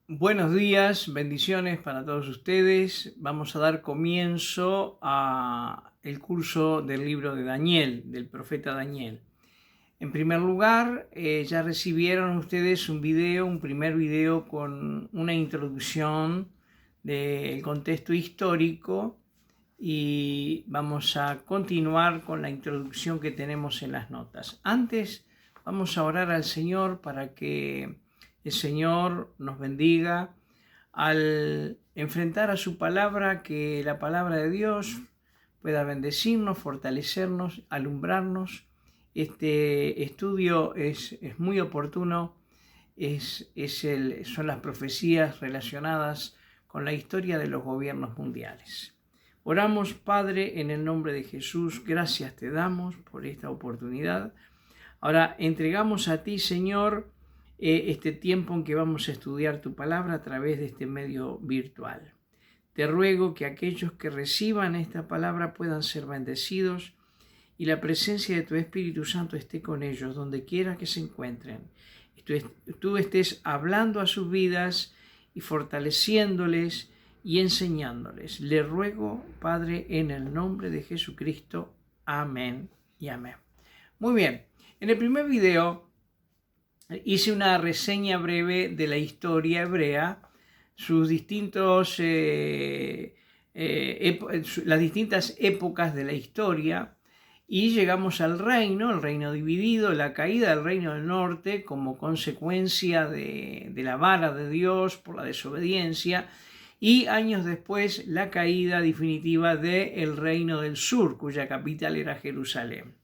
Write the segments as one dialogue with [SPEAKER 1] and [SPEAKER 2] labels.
[SPEAKER 1] Buenos días, bendiciones para todos ustedes. Vamos a dar comienzo a el curso del libro de Daniel, del profeta Daniel. En primer lugar, ya recibieron ustedes un primer video con una introducción del contexto histórico y vamos a continuar con la introducción que tenemos en las notas. Antes, vamos a orar al Señor para que el Señor nos bendiga al enfrentar a su palabra, que la palabra de Dios pueda bendecirnos, fortalecernos, alumbrarnos. Este estudio es muy oportuno, son las profecías relacionadas con la historia de los gobiernos mundiales. Oramos, Padre, en el nombre de Jesús, gracias te damos por esta oportunidad. Ahora entregamos a ti, Señor, este tiempo en que vamos a estudiar tu palabra a través de este medio virtual. Te ruego que aquellos que reciban esta palabra puedan ser bendecidos y la presencia de tu Espíritu Santo esté con ellos donde quiera que se encuentren. Tú estés hablando a sus vidas y fortaleciéndoles y enseñándoles. Le ruego, Padre, en el nombre de Jesucristo. Amén y amén. Muy bien, en el primer video hice una reseña breve de la historia hebrea, sus distintos, las distintas épocas de la historia, y llegamos al reino, el reino dividido, la caída del reino del norte como consecuencia de la vara de Dios por la desobediencia, y años después la caída definitiva del reino del sur, cuya capital era Jerusalén.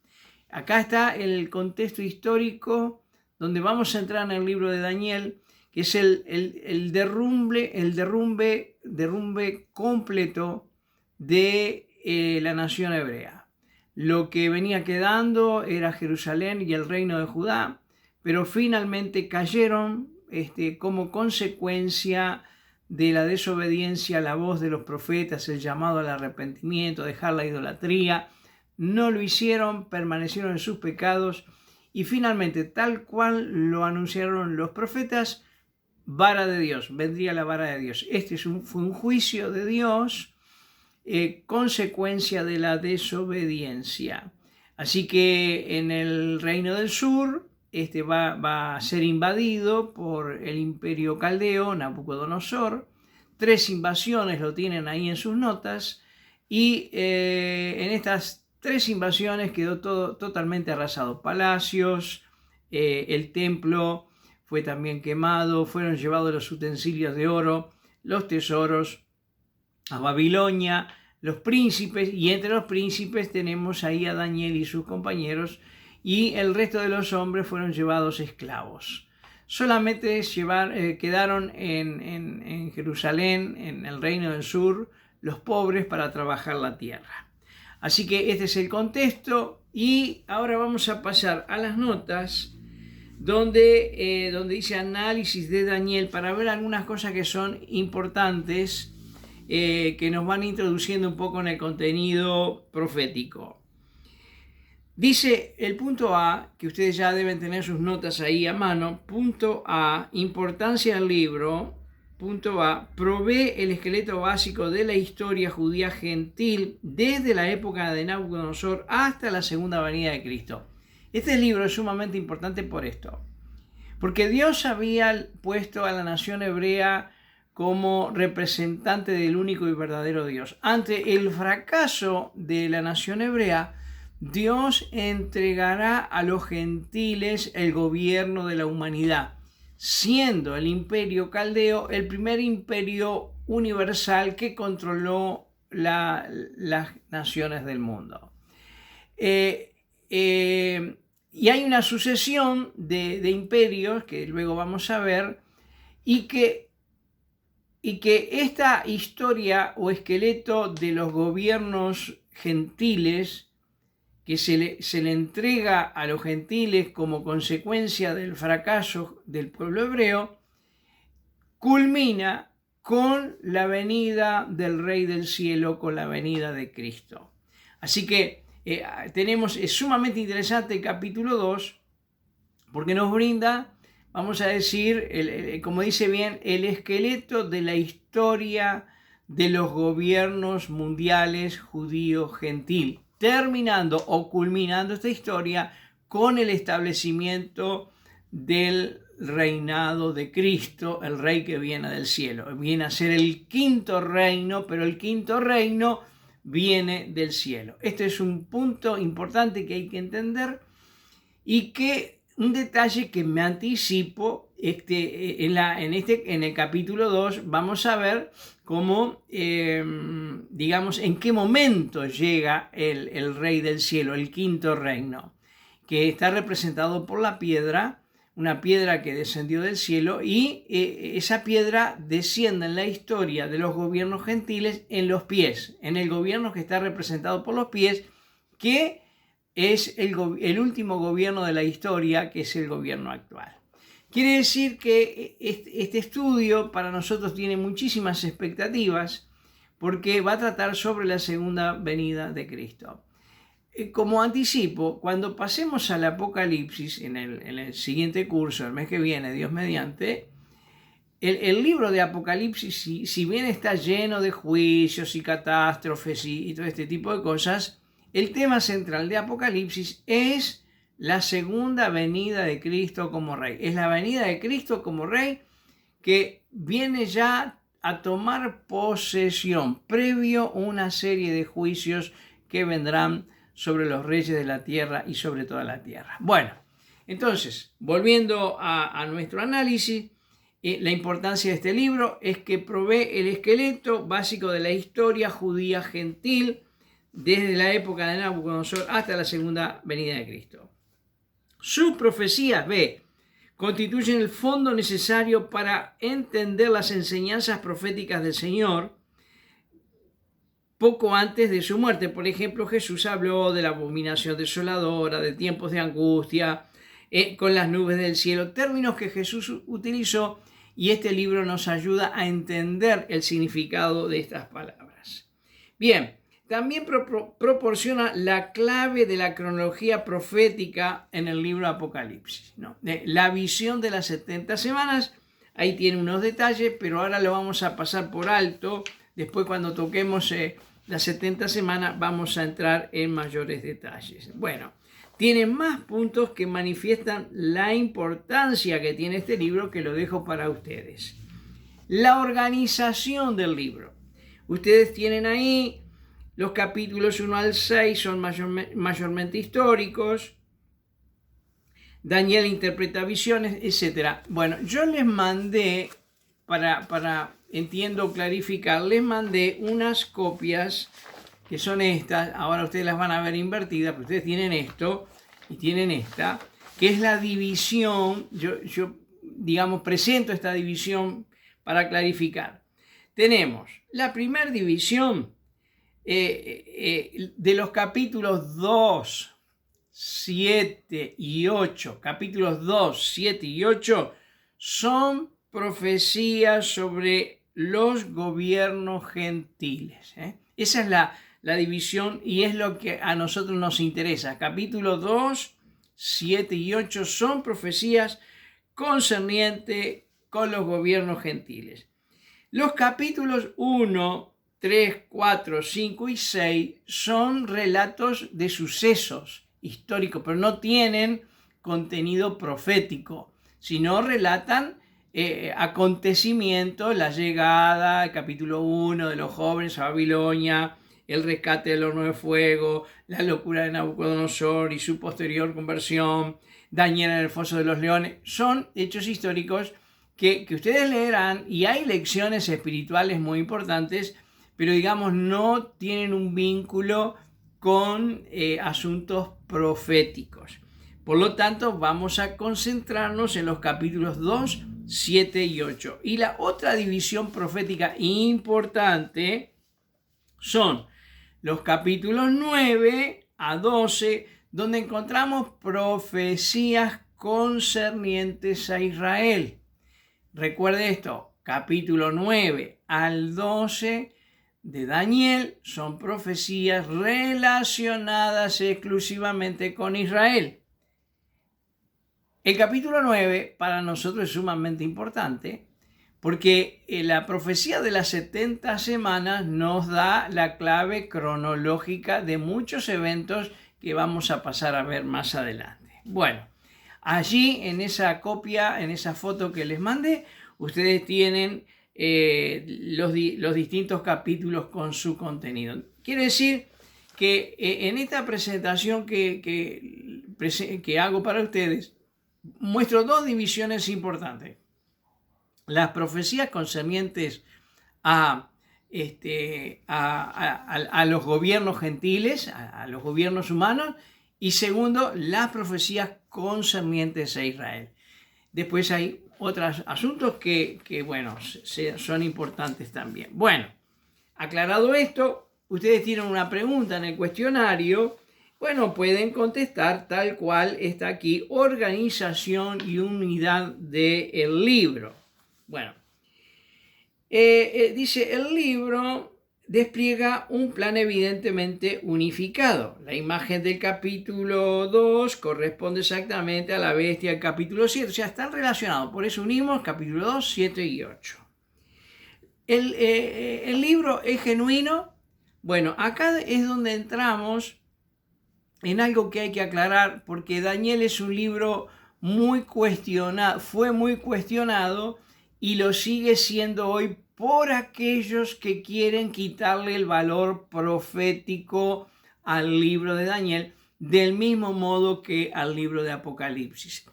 [SPEAKER 1] Acá está el contexto histórico donde vamos a entrar en el libro de Daniel, que es el derrumbe completo de la nación hebrea. Lo que venía quedando era Jerusalén y el reino de Judá, pero finalmente cayeron como consecuencia de la desobediencia a la voz de los profetas, el llamado al arrepentimiento, dejar la idolatría. No lo hicieron, permanecieron en sus pecados y finalmente, tal cual lo anunciaron los profetas, vara de Dios, vendría la vara de Dios. Fue un juicio de Dios, consecuencia de la desobediencia. Así que en el reino del sur, va a ser invadido por el imperio caldeo, Nabucodonosor. 3 invasiones lo tienen ahí en sus notas, y en estas 3 invasiones quedó todo totalmente arrasado. Palacios, el templo fue también quemado, fueron llevados los utensilios de oro, los tesoros a Babilonia, los príncipes, y entre los príncipes tenemos ahí a Daniel y sus compañeros, y el resto de los hombres fueron llevados esclavos. Solamente quedaron en Jerusalén, en el reino del sur, los pobres para trabajar la tierra. Así que este es el contexto, y ahora vamos a pasar a las notas donde dice análisis de Daniel, para ver algunas cosas que son importantes, que nos van introduciendo un poco en el contenido profético. Dice el punto A, que ustedes ya deben tener sus notas ahí a mano. Punto A, importancia del libro. Punto A, provee el esqueleto básico de la historia judía gentil desde la época de Nabucodonosor hasta la segunda venida de Cristo. Este libro es sumamente importante por esto, porque Dios había puesto a la nación hebrea como representante del único y verdadero Dios. Ante el fracaso de la nación hebrea, Dios entregará a los gentiles el gobierno de la humanidad, siendo el imperio caldeo el primer imperio universal que controló las naciones del mundo. Y hay una sucesión de imperios que luego vamos a ver, y que esta historia o esqueleto de los gobiernos gentiles que se le entrega a los gentiles como consecuencia del fracaso del pueblo hebreo, culmina con la venida del Rey del Cielo, con la venida de Cristo. Así que es sumamente interesante el capítulo 2, porque nos brinda vamos a decir, como dice bien, el esqueleto de la historia de los gobiernos mundiales judío-gentil, terminando o culminando esta historia con el establecimiento del reinado de Cristo, el rey que viene del cielo. Viene a ser el quinto reino, pero el quinto reino viene del cielo. Este es un punto importante que hay que entender y que un detalle que me anticipo, en el capítulo 2 vamos a ver cómo, digamos, en qué momento llega el rey del cielo, el quinto reino, que está representado por la piedra, una piedra que descendió del cielo, y esa piedra desciende en la historia de los gobiernos gentiles en los pies, en el gobierno que está representado por los pies, que es el último gobierno de la historia, que es el gobierno actual. Quiere decir que este estudio para nosotros tiene muchísimas expectativas porque va a tratar sobre la segunda venida de Cristo. Como anticipo, cuando pasemos al Apocalipsis en el siguiente curso, el mes que viene, Dios mediante, el libro de Apocalipsis, si bien está lleno de juicios y catástrofes y todo este tipo de cosas, el tema central de Apocalipsis es la segunda venida de Cristo como Rey. Es la venida de Cristo como Rey que viene ya a tomar posesión, previo a una serie de juicios que vendrán sobre los reyes de la tierra y sobre toda la tierra. Bueno, entonces, volviendo a nuestro análisis, la importancia de este libro es que provee el esqueleto básico de la historia judía gentil desde la época de Nabucodonosor hasta la segunda venida de Cristo. Sus profecías, constituyen el fondo necesario para entender las enseñanzas proféticas del Señor poco antes de su muerte. Por ejemplo, Jesús habló de la abominación desoladora, de tiempos de angustia, con las nubes del cielo, términos que Jesús utilizó, y este libro nos ayuda a entender el significado de estas palabras. Bien, también proporciona la clave de la cronología profética en el libro Apocalipsis, ¿no? La visión de las 70 semanas, ahí tiene unos detalles, pero ahora lo vamos a pasar por alto. Después, cuando toquemos las 70 semanas, vamos a entrar en mayores detalles. Bueno, tiene más puntos que manifiestan la importancia que tiene este libro, que lo dejo para ustedes. La organización del libro. Ustedes tienen ahí los capítulos 1 al 6, son mayormente históricos. Daniel interpreta visiones, etc. Bueno, yo les mandé, para entiendo clarificar, les mandé unas copias que son estas. Ahora ustedes las van a ver invertidas, pero ustedes tienen esto y tienen esta, que es la división. Yo digamos, presento esta división para clarificar. Tenemos la primera división de los capítulos 2, 7 y 8. Capítulos 2, 7 y 8 son profecías sobre los gobiernos gentiles. Esa es la división y es lo que a nosotros nos interesa. Capítulos 2, 7 y 8 son profecías concernientes con los gobiernos gentiles. Los capítulos 1, 3, 4, 5 y 6 son relatos de sucesos históricos, pero no tienen contenido profético, sino relatan acontecimientos, la llegada, el capítulo 1 de los jóvenes a Babilonia, el rescate del horno de fuego, la locura de Nabucodonosor y su posterior conversión, Daniel en el foso de los leones. Son hechos históricos que ustedes leerán, y hay lecciones espirituales muy importantes, pero digamos no tienen un vínculo con asuntos proféticos. Por lo tanto, vamos a concentrarnos en los capítulos 2, 7 y 8. Y la otra división profética importante son los capítulos 9 a 12, donde encontramos profecías concernientes a Israel. Recuerde esto, capítulo 9 al 12 de Daniel son profecías relacionadas exclusivamente con Israel. El capítulo 9 para nosotros es sumamente importante porque la profecía de las 70 semanas nos da la clave cronológica de muchos eventos que vamos a pasar a ver más adelante. Bueno, allí en esa copia, en esa foto que les mandé, ustedes tienen los distintos capítulos con su contenido. Quiere decir que en esta presentación que hago para ustedes, muestro dos divisiones importantes. Las profecías concernientes a los gobiernos gentiles, a los gobiernos humanos, y segundo, las profecías concernientes a Israel. Después hay otros asuntos que bueno, son importantes también. Bueno, aclarado esto, ustedes tienen una pregunta en el cuestionario. Bueno, pueden contestar tal cual está aquí: organización y unidad del libro. Bueno, dice, el libro despliega un plan evidentemente unificado. La imagen del capítulo 2 corresponde exactamente a la bestia del capítulo 7, o sea, están relacionados, por eso unimos capítulo 2, 7 y 8. El libro es genuino. Bueno, acá es donde entramos en algo que hay que aclarar, porque Daniel es un libro muy cuestionado, fue muy cuestionado y lo sigue siendo hoy por aquellos que quieren quitarle el valor profético al libro de Daniel, del mismo modo que al libro de Apocalipsis.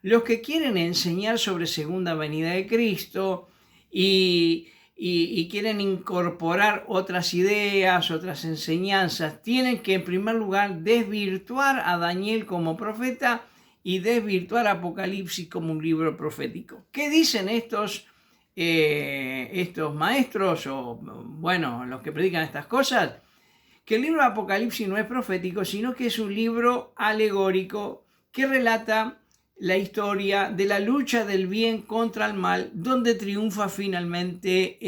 [SPEAKER 1] Los que quieren enseñar sobre segunda venida de Cristo y quieren incorporar otras ideas, otras enseñanzas, tienen que en primer lugar desvirtuar a Daniel como profeta y desvirtuar Apocalipsis como un libro profético. ¿Qué dicen estos maestros o bueno, los que predican estas cosas? Que el libro de Apocalipsis no es profético, sino que es un libro alegórico que relata la historia de la lucha del bien contra el mal, donde triunfa finalmente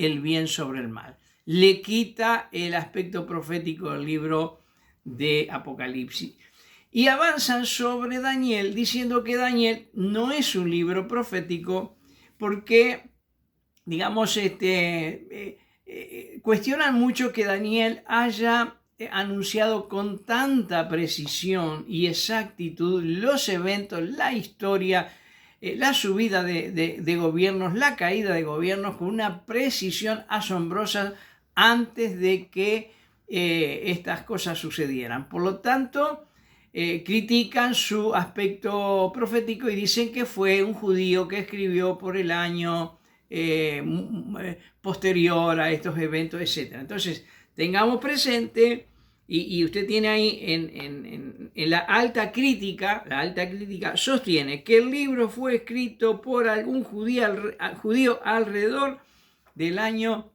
[SPEAKER 1] el bien sobre el mal. Le quita el aspecto profético del libro de Apocalipsis. Y avanzan sobre Daniel diciendo que Daniel no es un libro profético porque, digamos, cuestionan mucho que Daniel haya anunciado con tanta precisión y exactitud los eventos, la historia, la subida de gobiernos, la caída de gobiernos, con una precisión asombrosa antes de que estas cosas sucedieran. Por lo tanto, critican su aspecto profético y dicen que fue un judío que escribió por el año posterior a estos eventos, etc. Entonces, tengamos presente, y usted tiene ahí en la alta crítica sostiene que el libro fue escrito por algún judío alrededor del año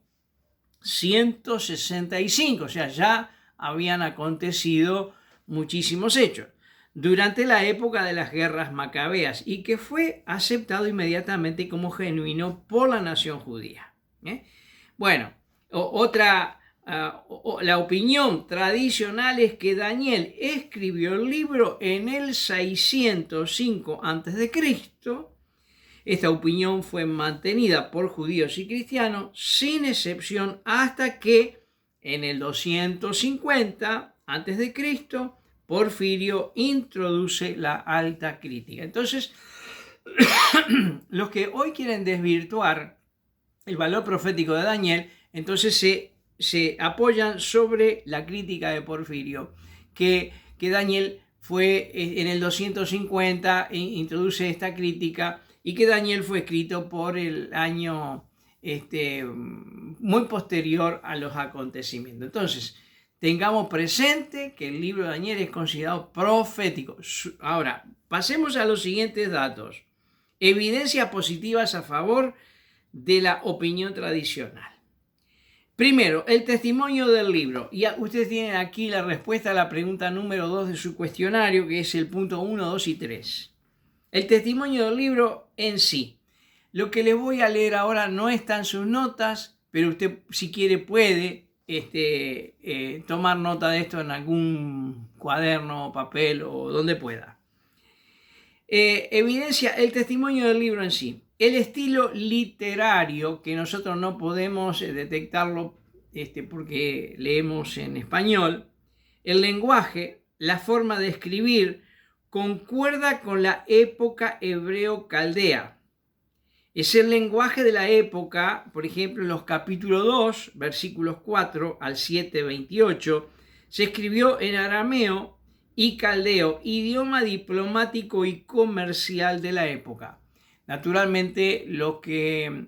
[SPEAKER 1] 165, o sea, ya habían acontecido muchísimos hechos durante la época de las guerras macabeas y que fue aceptado inmediatamente como genuino por la nación judía. Bueno, la opinión tradicional es que Daniel escribió el libro en el 605 a.C. Esta opinión fue mantenida por judíos y cristianos sin excepción hasta que en el 250 a.C. Porfirio introduce la alta crítica. Entonces, los que hoy quieren desvirtuar el valor profético de Daniel, entonces se apoyan sobre la crítica de Porfirio, que Daniel fue en el 250, introduce esta crítica, y que Daniel fue escrito por el año muy posterior a los acontecimientos. Entonces, tengamos presente que el libro de Daniel es considerado profético. Ahora, pasemos a los siguientes datos. Evidencias positivas a favor de la opinión tradicional. Primero, el testimonio del libro. Y ustedes tienen aquí la respuesta a la pregunta número 2 de su cuestionario, que es el punto 1, 2 y 3. El testimonio del libro en sí. Lo que les voy a leer ahora no está en sus notas, pero usted, si quiere, puede tomar nota de esto en algún cuaderno, papel o donde pueda. evidencia el testimonio del libro en sí. El estilo literario, que nosotros no podemos detectarlo porque leemos en español, el lenguaje, la forma de escribir, concuerda con la época hebreo-caldea. Es el lenguaje de la época, por ejemplo, en los capítulos 2, versículos 4 al 7, 28, se escribió en arameo y caldeo, idioma diplomático y comercial de la época. Naturalmente, los que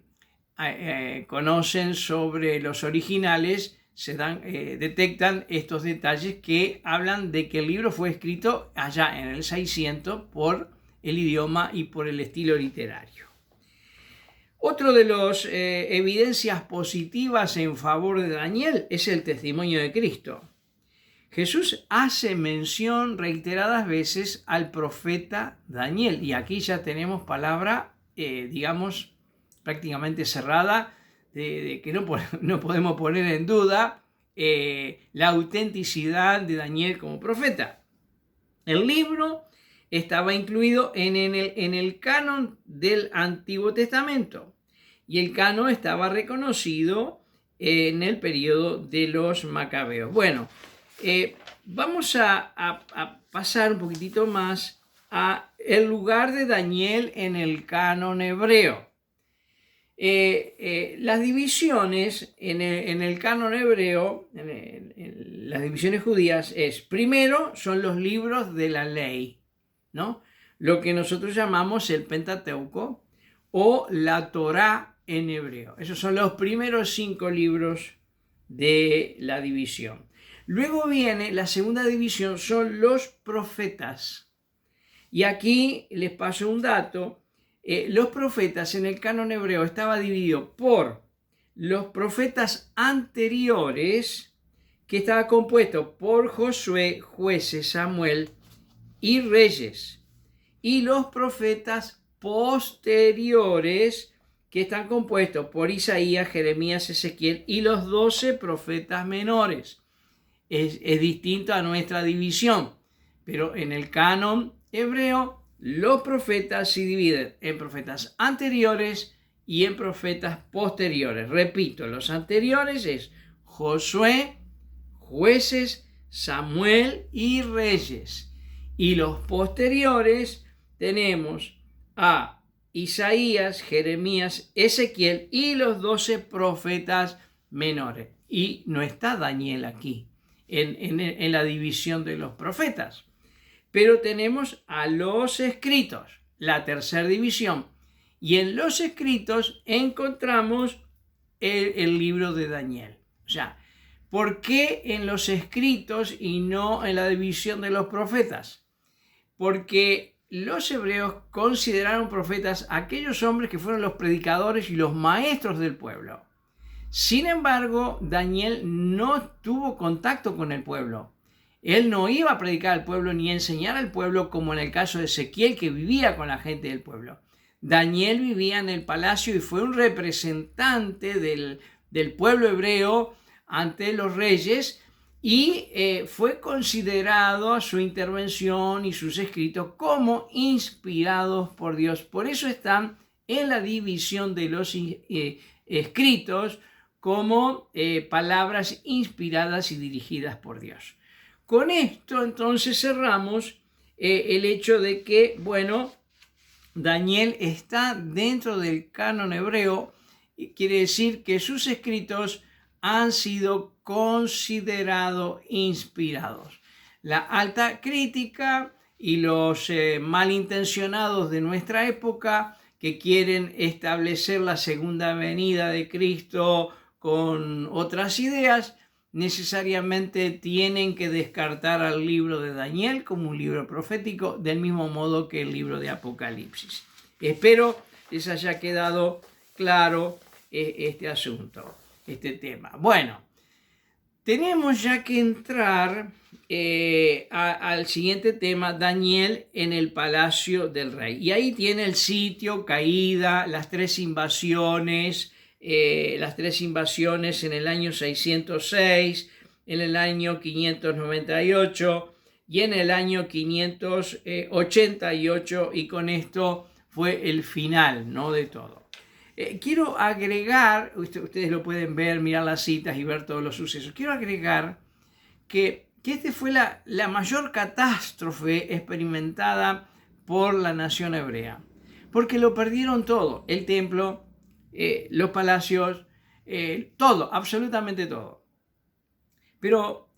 [SPEAKER 1] conocen sobre los originales detectan estos detalles que hablan de que el libro fue escrito allá en el 600 por el idioma y por el estilo literario. Otro de las evidencias positivas en favor de Daniel es el testimonio de Cristo. Jesús hace mención reiteradas veces al profeta Daniel, y aquí ya tenemos palabra, digamos, prácticamente cerrada, de que no podemos poner en duda la autenticidad de Daniel como profeta. El libro estaba incluido en el canon del Antiguo Testamento, y el canon estaba reconocido en el periodo de los Macabeos. Bueno, vamos a pasar un poquitito más a el lugar de Daniel en el canon hebreo. Las divisiones en el canon hebreo, en las divisiones judías, primero son los libros de la ley, ¿no? Lo que nosotros llamamos el Pentateuco o la Torá en hebreo. Esos son los primeros 5 libros de la división. Luego viene la segunda división, son los profetas. Y aquí les paso un dato. Los profetas en el canon hebreo estaba dividido por los profetas anteriores, que estaba compuesto por Josué, jueces, Samuel y reyes, y los profetas posteriores, que están compuestos por Isaías, Jeremías, Ezequiel y los 12 profetas menores. Es distinto a nuestra división, pero en el canon hebreo los profetas se dividen en profetas anteriores y en profetas posteriores. Repito, los anteriores es Josué, jueces, Samuel y reyes. Y los posteriores tenemos a Isaías, Jeremías, Ezequiel y los 12 profetas menores. Y no está Daniel aquí en la división de los profetas. Pero tenemos a los escritos, la tercera división. Y en los escritos encontramos el libro de Daniel. O sea, ¿por qué en los escritos y no en la división de los profetas? Porque los hebreos consideraron profetas aquellos hombres que fueron los predicadores y los maestros del pueblo. Sin embargo, Daniel no tuvo contacto con el pueblo. Él no iba a predicar al pueblo ni a enseñar al pueblo como en el caso de Ezequiel, que vivía con la gente del pueblo. Daniel vivía en el palacio y fue un representante del pueblo hebreo ante los reyes, y fue considerado su intervención y sus escritos como inspirados por Dios. Por eso están en la división de los escritos como palabras inspiradas y dirigidas por Dios. Con esto entonces cerramos el hecho de que, bueno, Daniel está dentro del canon hebreo, y quiere decir que sus escritos han sido considerados inspirados. La alta crítica y los malintencionados de nuestra época, que quieren establecer la segunda venida de Cristo con otras ideas, necesariamente tienen que descartar al libro de Daniel como un libro profético, del mismo modo que el libro de Apocalipsis. Espero les haya quedado claro este asunto, este tema. Bueno, tenemos ya que entrar al siguiente tema, Daniel en el palacio del rey. Y ahí tiene el sitio, caída, las 3 invasiones, en el año 606, en el año 598 y en el año 588, y con esto fue el final, ¿no?, de todo. Quiero agregar, ustedes lo pueden ver, mirar las citas y ver todos los sucesos. Quiero agregar que esta fue la mayor catástrofe experimentada por la nación hebrea, porque lo perdieron todo: el templo, los palacios, todo, absolutamente todo. Pero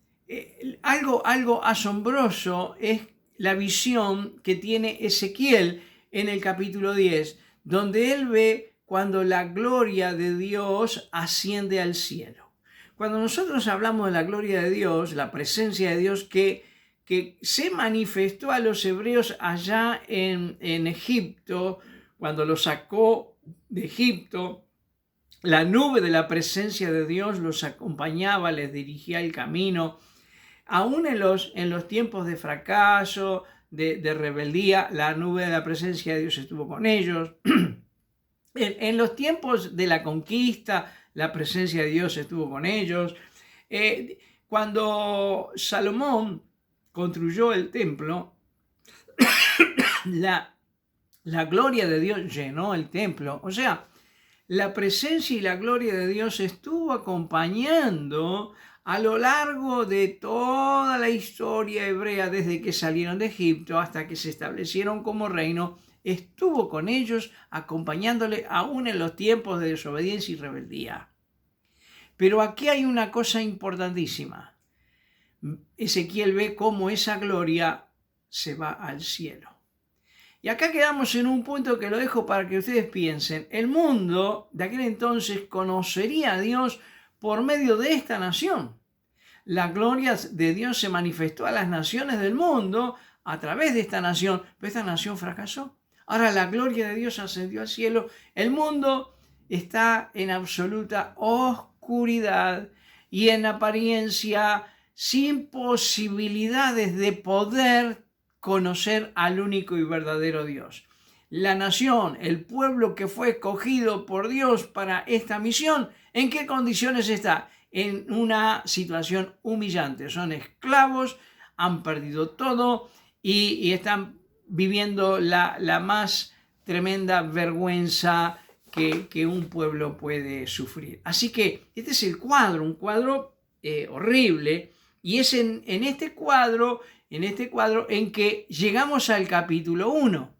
[SPEAKER 1] algo asombroso es la visión que tiene Ezequiel en el capítulo 10, donde él ve cuando la gloria de Dios asciende al cielo. Cuando nosotros hablamos de la gloria de Dios, la presencia de Dios que se manifestó a los hebreos allá en Egipto, cuando los sacó de Egipto, la nube de la presencia de Dios los acompañaba, les dirigía el camino. Aún en los tiempos de fracaso, de rebeldía, la nube de la presencia de Dios estuvo con ellos. En los tiempos de la conquista, la presencia de Dios estuvo con ellos. Cuando Salomón construyó el templo, la gloria de Dios llenó el templo. O sea, la presencia y la gloria de Dios estuvo acompañando a lo largo de toda la historia hebrea, desde que salieron de Egipto hasta que se establecieron como reino. Estuvo con ellos, acompañándole aún en los tiempos de desobediencia y rebeldía. Pero aquí hay una cosa importantísima. Ezequiel ve cómo esa gloria se va al cielo. Y acá quedamos en un punto que lo dejo para que ustedes piensen. El mundo de aquel entonces conocería a Dios por medio de esta nación. La gloria de Dios se manifestó a las naciones del mundo a través de esta nación, pero esta nación fracasó. Ahora la gloria de Dios ascendió al cielo. El mundo está en absoluta oscuridad y en apariencia sin posibilidades de poder conocer al único y verdadero Dios. La nación, el pueblo que fue escogido por Dios para esta misión, ¿en qué condiciones está? En una situación humillante. Son esclavos, han perdido todo y están viviendo la más tremenda vergüenza que un pueblo puede sufrir. Así que este es el cuadro, un cuadro horrible, y es en este cuadro en que llegamos al capítulo 1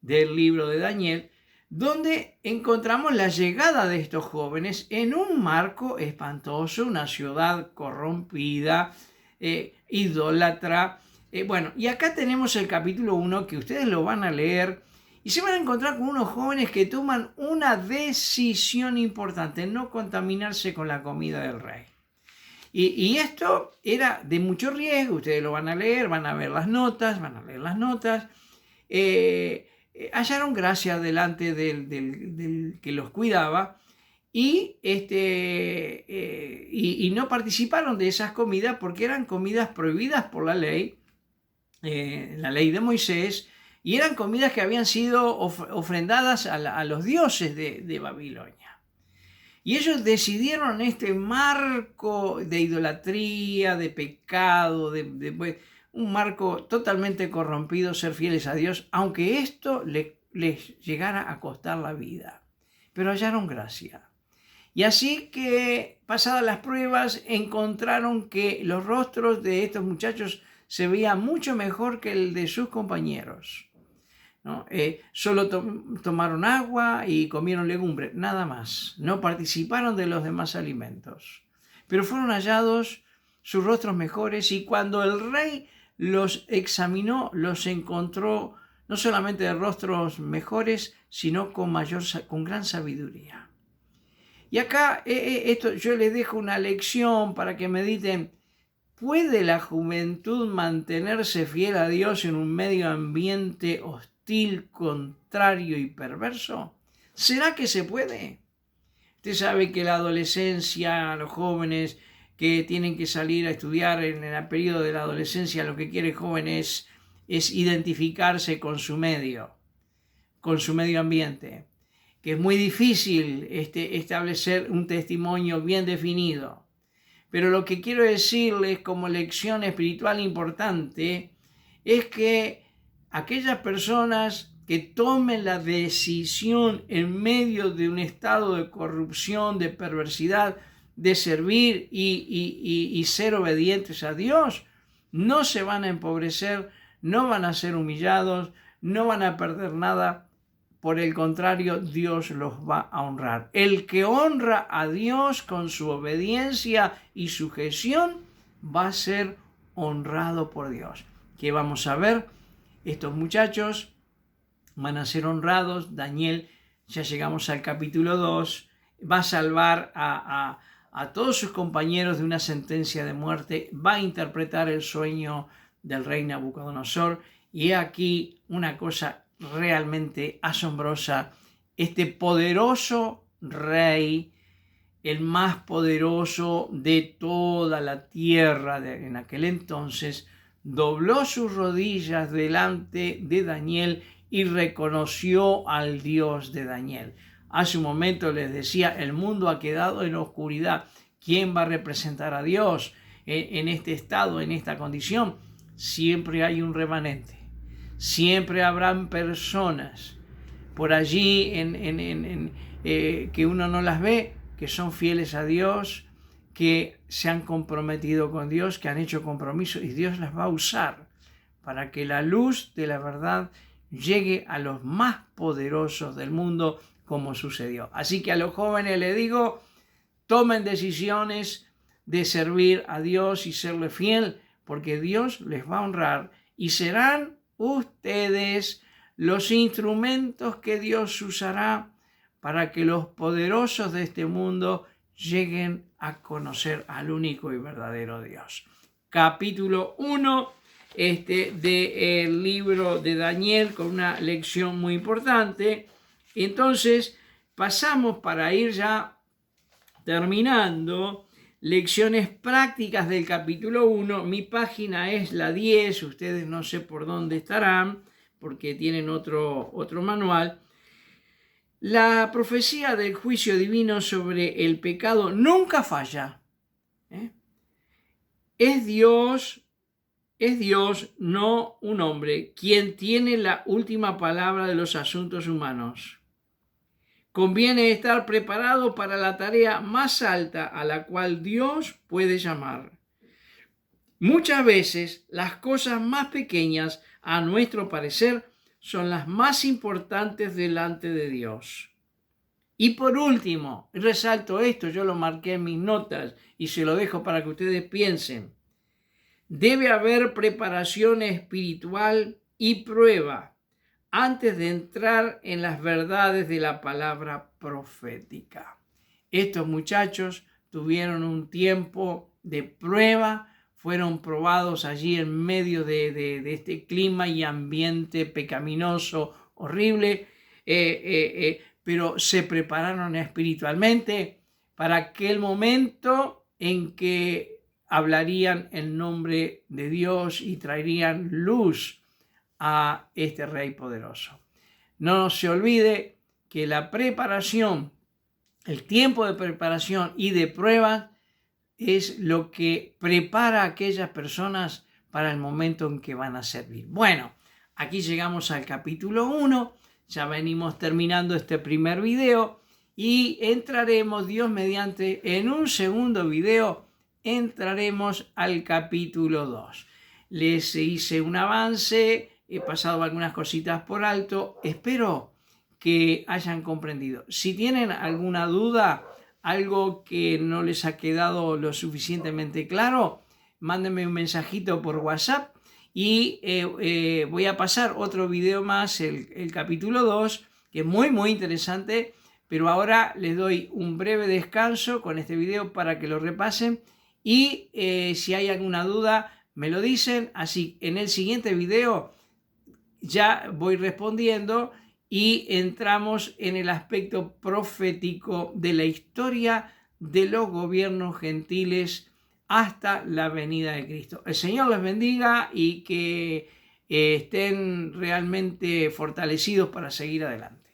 [SPEAKER 1] del libro de Daniel, donde encontramos la llegada de estos jóvenes en un marco espantoso, una ciudad corrompida, idólatra. Y acá tenemos el capítulo 1, que ustedes lo van a leer y se van a encontrar con unos jóvenes que toman una decisión importante: no contaminarse con la comida del rey. Y esto era de mucho riesgo. Ustedes lo van a leer, van a ver las notas, hallaron gracia delante del que los cuidaba y no participaron de esas comidas porque eran comidas prohibidas por la ley de Moisés, y eran comidas que habían sido ofrendadas a los dioses de Babilonia. Y ellos decidieron, en este marco de idolatría, de pecado, un marco totalmente corrompido, ser fieles a Dios, aunque esto les llegara a costar la vida. Pero hallaron gracia. Y así que, pasadas las pruebas, encontraron que los rostros de estos muchachos se veían mucho mejor que el de sus compañeros, ¿no? Solo tomaron agua y comieron legumbres, nada más. No participaron de los demás alimentos. Pero fueron hallados sus rostros mejores, y cuando el rey los examinó, los encontró no solamente de rostros mejores, sino con gran sabiduría. Y acá esto yo les dejo una lección para que mediten. ¿Puede la juventud mantenerse fiel a Dios en un medio ambiente hostil, contrario y perverso? ¿Será que se puede? Usted sabe que la adolescencia, los jóvenes que tienen que salir a estudiar en el periodo de la adolescencia, lo que quiere el joven es identificarse con su medio ambiente, que es muy difícil establecer un testimonio bien definido. Pero lo que quiero decirles como lección espiritual importante es que aquellas personas que tomen la decisión en medio de un estado de corrupción, de perversidad, de servir y ser obedientes a Dios, no se van a empobrecer, no van a ser humillados, no van a perder nada. Por el contrario, Dios los va a honrar. El que honra a Dios con su obediencia y sujeción va a ser honrado por Dios. ¿Qué vamos a ver? Estos muchachos van a ser honrados. Daniel, ya llegamos al capítulo 2, va a salvar a todos sus compañeros de una sentencia de muerte, va a interpretar el sueño del rey Nabucodonosor, y he aquí una cosa realmente asombrosa. Este poderoso rey, el más poderoso de toda la tierra en aquel entonces, dobló sus rodillas delante de Daniel y reconoció al Dios de Daniel. Hace un momento les decía, el mundo ha quedado en oscuridad. ¿Quién va a representar a Dios en este estado, en esta condición? Siempre hay un remanente. Siempre habrán personas por allí que uno no las ve, que son fieles a Dios, que se han comprometido con Dios, que han hecho compromiso, y Dios las va a usar para que la luz de la verdad llegue a los más poderosos del mundo, como sucedió. Así que a los jóvenes les digo, tomen decisiones de servir a Dios y serle fiel, porque Dios les va a honrar y serán ustedes los instrumentos que Dios usará para que los poderosos de este mundo lleguen a conocer al único y verdadero Dios. Capítulo 1 del libro de Daniel, con una lección muy importante. Entonces pasamos, para ir ya terminando, lecciones prácticas del capítulo 1. Mi página es la 10, ustedes no sé por dónde estarán, porque tienen otro manual. La profecía del juicio divino sobre el pecado nunca falla. Es Dios, no un hombre, quien tiene la última palabra de los asuntos humanos. Conviene estar preparado para la tarea más alta a la cual Dios puede llamar. Muchas veces las cosas más pequeñas, a nuestro parecer, son las más importantes delante de Dios. Y por último, resalto esto, yo lo marqué en mis notas y se lo dejo para que ustedes piensen. Debe haber preparación espiritual y prueba antes de entrar en las verdades de la palabra profética. Estos muchachos tuvieron un tiempo de prueba, fueron probados allí en medio de este clima y ambiente pecaminoso, horrible, pero se prepararon espiritualmente para aquel momento en que hablarían el nombre de Dios y traerían luz a este rey poderoso. No se olvide que la preparación, el tiempo de preparación y de prueba es lo que prepara a aquellas personas para el momento en que van a servir. Bueno, aquí llegamos al capítulo 1, ya venimos terminando este primer video y entraremos, Dios mediante, en un segundo video, entraremos al capítulo 2. Les hice un avance, he pasado algunas cositas por alto, espero que hayan comprendido. Si tienen alguna duda, algo que no les ha quedado lo suficientemente claro, mándenme un mensajito por WhatsApp y voy a pasar otro video más, el capítulo 2, que es muy muy interesante, pero ahora les doy un breve descanso con este video para que lo repasen y si hay alguna duda me lo dicen, así en el siguiente video ya voy respondiendo y entramos en el aspecto profético de la historia de los gobiernos gentiles hasta la venida de Cristo. El Señor les bendiga y que estén realmente fortalecidos para seguir adelante.